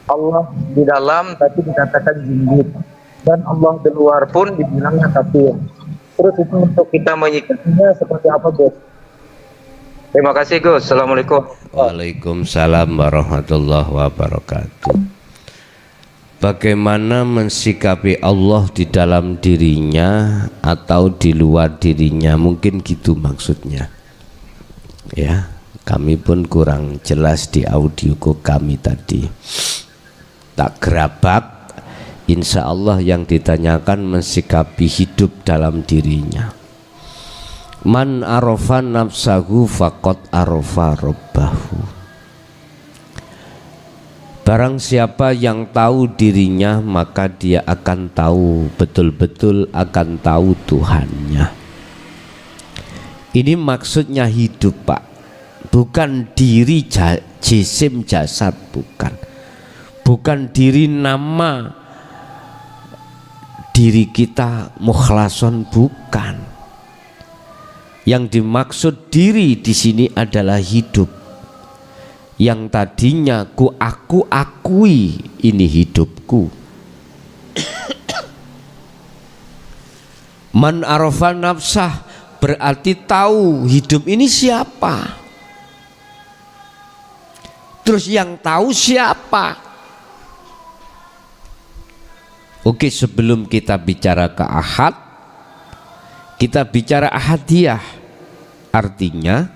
Allah di dalam tapi dikatakan jinjit, dan Allah di luar pun dibilangnya kafir. Terus itu untuk kita menyikapinya seperti apa Gus? Terima kasih Gus. Assalamualaikum. Waalaikumsalam warahmatullahi wabarakatuh. Bagaimana mensikapi Allah di dalam dirinya atau di luar dirinya, mungkin gitu maksudnya. Ya, kami pun kurang jelas di audioku kami tadi. Tak gerabak, insya Allah yang ditanyakan mensikapi hidup dalam dirinya. Man arafa nafsahu faqad arafa rabbahu. Barang siapa yang tahu dirinya, maka dia akan tahu, betul-betul akan tahu Tuhannya. Ini maksudnya hidup Pak, bukan diri jisim jasad, bukan diri nama diri kita mukhlason, bukan. Yang dimaksud diri di sini adalah hidup. Yang tadinya aku akui ini hidupku. Man arafa nafsah berarti tahu hidup ini siapa. Terus yang tahu siapa? Oke, sebelum kita bicara ke ahad, kita bicara ahadiyah. Artinya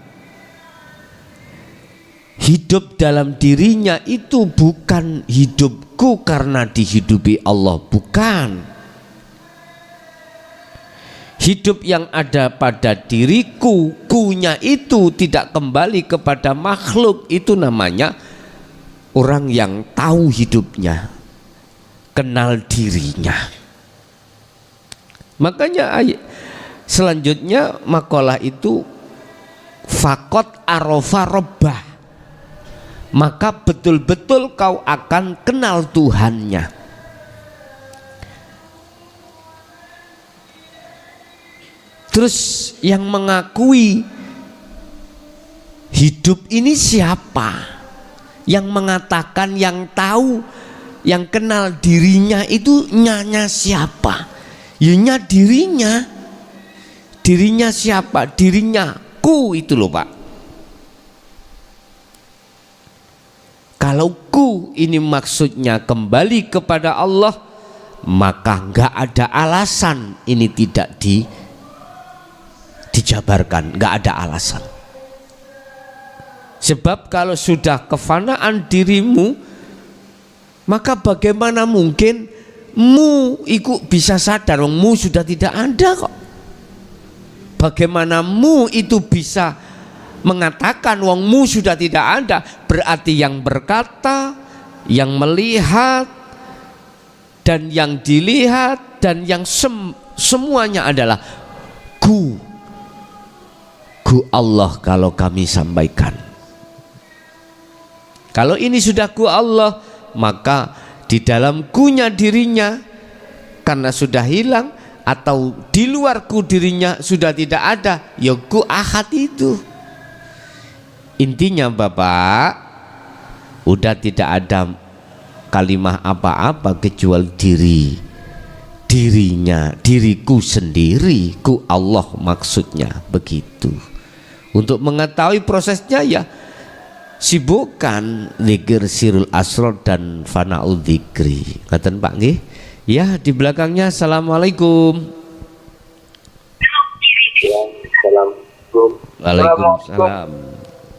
hidup dalam dirinya itu bukan hidupku karena dihidupi Allah, bukan. Hidup yang ada pada diriku, kunya itu tidak kembali kepada makhluk, itu namanya orang yang tahu hidupnya, kenal dirinya. Makanya selanjutnya makalah itu faqad arafa rabbah, maka betul-betul kau akan kenal Tuhannya. Terus yang mengakui hidup ini siapa? Yang mengatakan, yang tahu, yang kenal dirinya itu nyanya siapa? Yanya dirinya. Dirinya siapa? Dirinya ku itu loh Pak. Kalau ku ini maksudnya kembali kepada Allah, maka enggak ada alasan ini tidak dijabarkan, enggak ada alasan. Sebab kalau sudah kefanaan dirimu, maka bagaimana mungkin mu ikut bisa sadar, mu sudah tidak ada kok. Bagaimana mu itu bisa mengatakan wongmu sudah tidak ada? Berarti yang berkata, yang melihat, dan yang dilihat, dan yang semuanya adalah ku Allah. Kalau kami sampaikan, kalau ini sudah ku Allah, maka di dalam kunya dirinya karena sudah hilang, atau di luar ku dirinya sudah tidak ada, ya ku ahad itu. Intinya Bapak, udah tidak ada kalimah apa-apa kecuali dirinya, diriku sendiri, ku Allah maksudnya begitu. Untuk mengetahui prosesnya ya sibukkan zikir sirul asrar dan fana'ul zikri. Ngaten Pak nggih? Ya, di belakangnya. Assalamualaikum. Assalamualaikum. Waalaikumsalam.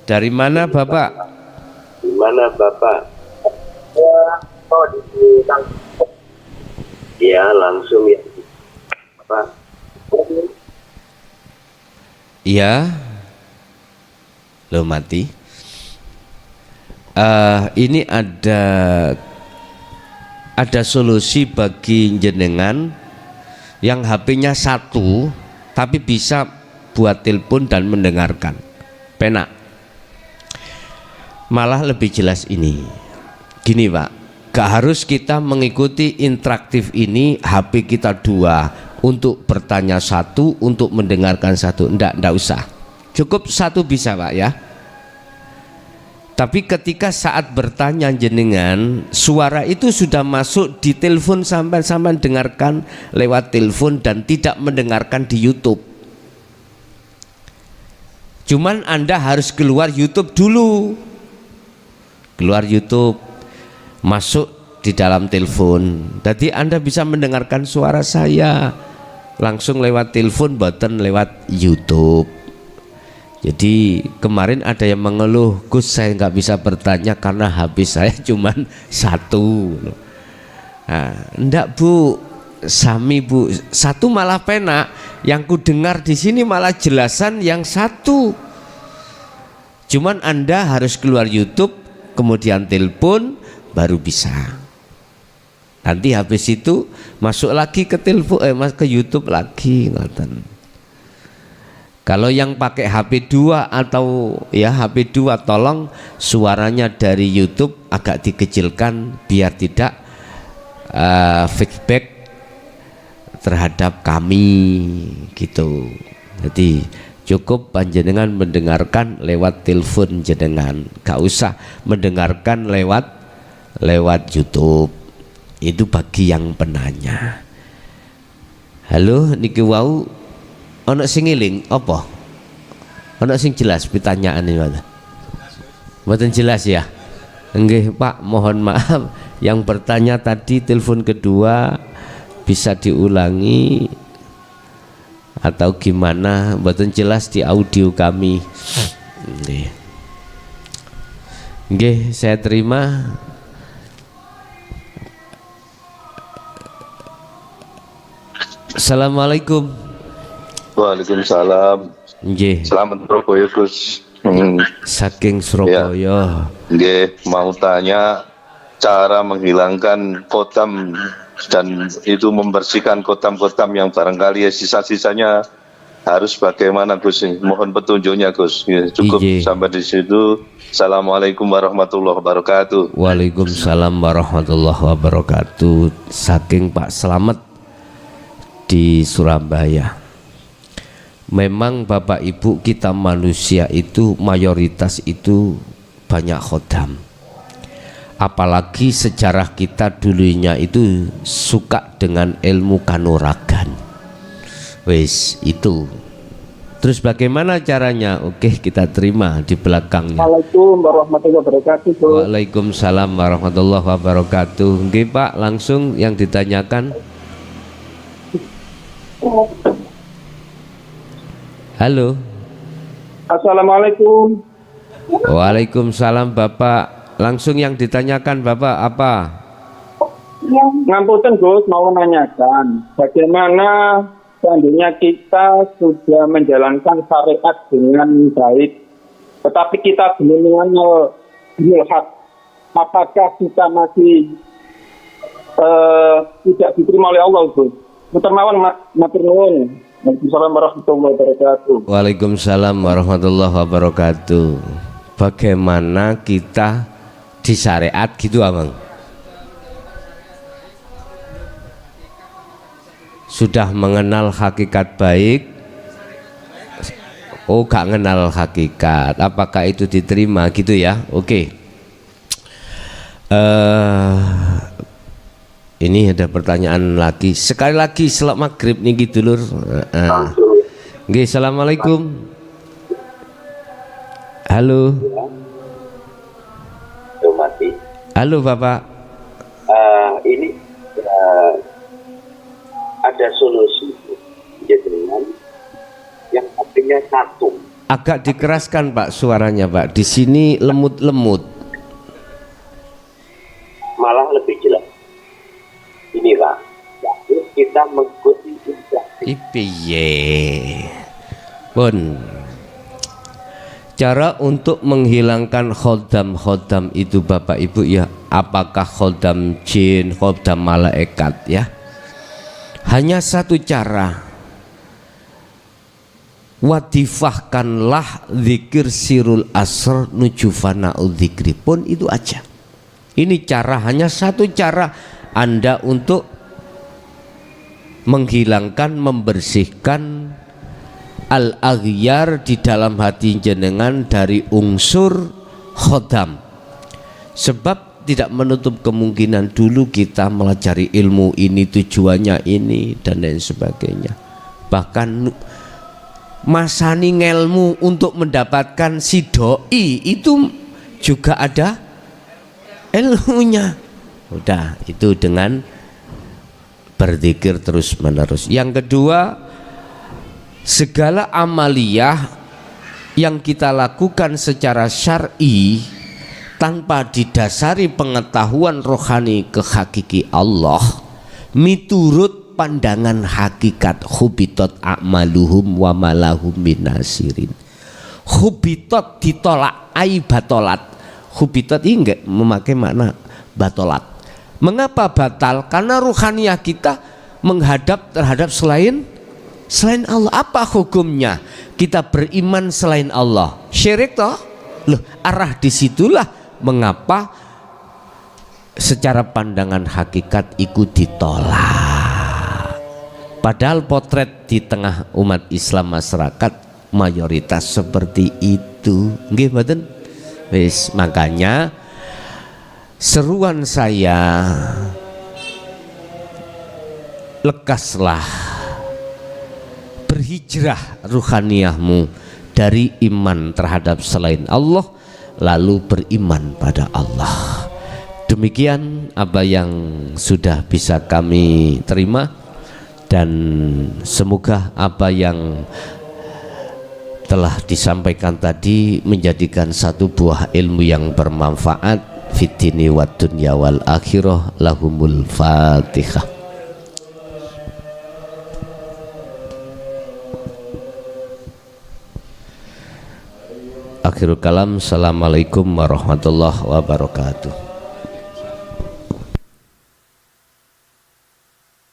Dari mana Bapak? Di mana Bapak? Ya, langsung ya Bapak. Iya. Lo mati. Ini ada solusi bagi jenengan yang HP-nya satu tapi bisa buat telepon dan mendengarkan. Penak. Malah lebih jelas ini. Gini Pak, gak harus kita mengikuti interaktif ini HP kita 2 untuk bertanya 1, untuk mendengarkan 1. Ndak usah, cukup 1 bisa Pak ya. Tapi ketika saat bertanya jenengan, suara itu sudah masuk di telepon, sampai dengarkan lewat telepon dan tidak mendengarkan di YouTube. Cuman Anda harus keluar YouTube dulu, keluar YouTube, masuk di dalam telepon. Jadi Anda bisa mendengarkan suara saya langsung lewat telepon, bukan lewat YouTube. Jadi kemarin ada yang mengeluh, Gus saya nggak bisa bertanya karena HP saya cuman 1. Nah, enggak Bu, sami Bu, 1 malah penak. Yang ku dengar di sini malah jelasan yang 1. Cuman Anda harus keluar YouTube, kemudian telepon, baru bisa. Nanti habis itu masuk lagi ke telepon, ke YouTube lagi, ngoten. Kalau yang pakai HP 2 atau ya HP 2, tolong suaranya dari YouTube agak dikecilkan biar tidak feedback terhadap kami gitu. Jadi cukup panjenengan mendengarkan lewat telepon jenengan, gak usah mendengarkan lewat YouTube. Itu bagi yang penanya. Halo niki wau ono sing ngiling apa? Ono sing jelas pertanyaan ini mana? Mboten jelas ya? Nggih Pak, mohon maaf. Yang bertanya tadi telepon kedua bisa diulangi atau gimana? Mboten jelas di audio kami. Nggih. Nggih, saya terima. Assalamualaikum. Waalaikumsalam. Nggih. Selamat Surabaya Gus. Saking Surabaya. Nggih, mau tanya cara menghilangkan kotam dan itu membersihkan kotam-kotam yang barangkali sisa-sisanya harus bagaimana Gus? Mohon petunjuknya Gus. Cukup sampai di situ. Assalamualaikum warahmatullahi wabarakatuh. Waalaikumsalam warahmatullahi wabarakatuh. Saking Pak Slamet di Surabaya. Memang Bapak Ibu kita manusia itu mayoritas itu banyak khodam. Apalagi sejarah kita dulunya itu suka dengan ilmu kanuragan. Wes itu. Terus bagaimana caranya? Oke, kita terima di belakangnya. Assalamualaikum warahmatullahi wabarakatuh. Waalaikumsalam warahmatullahi wabarakatuh. Nggih Pak, langsung yang ditanyakan. Halo. Assalamualaikum. Waalaikumsalam Bapak. Langsung yang ditanyakan Bapak apa? Ngapunten Gus, mau menanyakan bagaimana seandainya kita sudah menjalankan syariat dengan baik, tetapi kita belum mengenal hak, apakah kita masih tidak diterima oleh Allah Gus? Muternawan matur nuwun. Waalaikumsalam warahmatullahi wabarakatuh. Waalaikumsalam warahmatullahi wabarakatuh. Bagaimana kita di syariat gitu Abang? Sudah mengenal hakikat baik? Oh, gak kenal hakikat. Apakah itu diterima gitu ya? Oke. Ini ada pertanyaan lagi. Sekali lagi selak maghrib nih dulur. Nggih, assalamualaikum. Halo. Halo Bapak. Ini ada solusi jenengan yang artinya satu. Agak dikeraskan Pak suaranya Pak. Di sini lemut-lemut. Malah lebih jelas. Ini Pak, kita mengikuti Ipiye Pun cara untuk menghilangkan khodam-khodam itu Bapak Ibu ya, apakah khodam jin, khodam malaikat ya, hanya satu cara, wadifahkanlah zikir sirul asr nujufana dzikri, pun itu aja. Ini cara, hanya satu cara Anda untuk menghilangkan, membersihkan al-aghyar di dalam hati jenengan dari unsur khodam. Sebab tidak menutup kemungkinan dulu kita melajari ilmu ini tujuannya ini dan lain sebagainya. Bahkan masani ngelmu untuk mendapatkan si doi itu juga ada ilmunya. Udah, itu dengan berzikir terus menerus. Yang kedua, segala amaliyah yang kita lakukan secara syar'i tanpa didasari pengetahuan rohani kehakiki Allah, miturut pandangan hakikat, hubitot a'maluhum wa malahum minasirin. Hubitot ditolak, ai batolat. Hubitot ini enggak memakai makna batolat. Mengapa batal? Karena ruhaniyah kita menghadap terhadap selain Allah. Apa hukumnya? Kita beriman selain Allah, syirik toh? Loh, arah disitulah mengapa secara pandangan hakikat ikut ditolak. Padahal potret di tengah umat Islam masyarakat mayoritas seperti itu. Nggih mboten? Wis, makanya seruan saya, lekaslah, berhijrah ruhaniyahmu dari iman terhadap selain Allah lalu beriman pada Allah. Demikian apa yang sudah bisa kami terima, dan semoga apa yang telah disampaikan tadi menjadikan satu buah ilmu yang bermanfaat fid dini wad dunya wal akhirah. Lahumul Fatihah. Akhirul kalam. Assalamualaikum warahmatullahi wabarakatuh.